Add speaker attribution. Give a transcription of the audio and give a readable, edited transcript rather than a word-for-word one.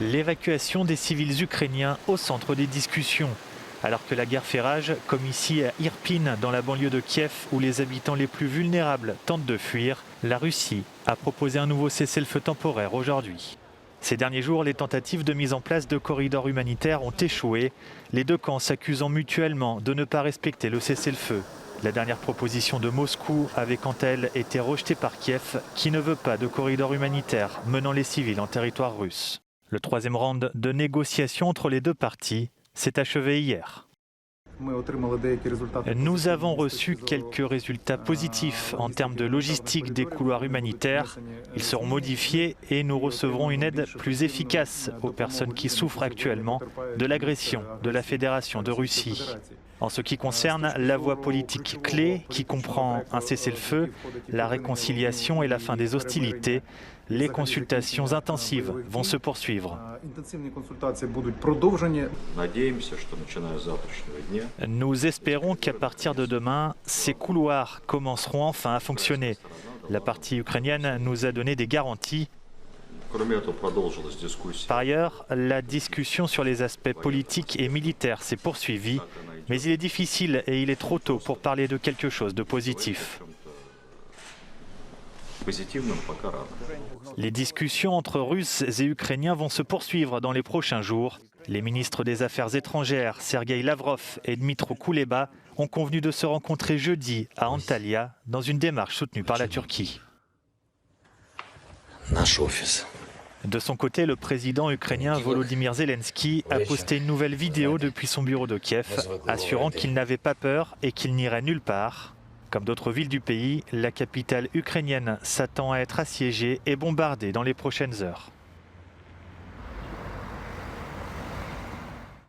Speaker 1: L'évacuation des civils ukrainiens au centre des discussions. Alors que la guerre fait rage, comme ici à Irpin, dans la banlieue de Kiev, où les habitants les plus vulnérables tentent de fuir, la Russie a proposé un nouveau cessez-le-feu temporaire aujourd'hui. Ces derniers jours, les tentatives de mise en place de corridors humanitaires ont échoué, les deux camps s'accusant mutuellement de ne pas respecter le cessez-le-feu. La dernière proposition de Moscou avait quant à elle été rejetée par Kiev, qui ne veut pas de corridor humanitaire menant les civils en territoire russe. Le troisième round de négociations entre les deux parties s'est achevé hier. Nous avons reçu quelques résultats positifs en termes de logistique des couloirs humanitaires. Ils seront modifiés et nous recevrons une aide plus efficace aux personnes qui souffrent actuellement de l'agression de la Fédération de Russie. En ce qui concerne la voie politique clé, qui comprend un cessez-le-feu, la réconciliation et la fin des hostilités, les consultations intensives vont se poursuivre. Nous espérons qu'à partir de demain, ces couloirs commenceront enfin à fonctionner. La partie ukrainienne nous a donné des garanties. Par ailleurs, la discussion sur les aspects politiques et militaires s'est poursuivie, mais il est difficile et il est trop tôt pour parler de quelque chose de positif. Les discussions entre Russes et Ukrainiens vont se poursuivre dans les prochains jours. Les ministres des Affaires étrangères, Sergueï Lavrov et Dmytro Kuleba, ont convenu de se rencontrer jeudi à Antalya dans une démarche soutenue par la Turquie. De son côté, le président ukrainien Volodymyr Zelensky a posté une nouvelle vidéo depuis son bureau de Kiev, assurant qu'il n'avait pas peur et qu'il n'irait nulle part. Comme d'autres villes du pays, la capitale ukrainienne s'attend à être assiégée et bombardée dans les prochaines heures.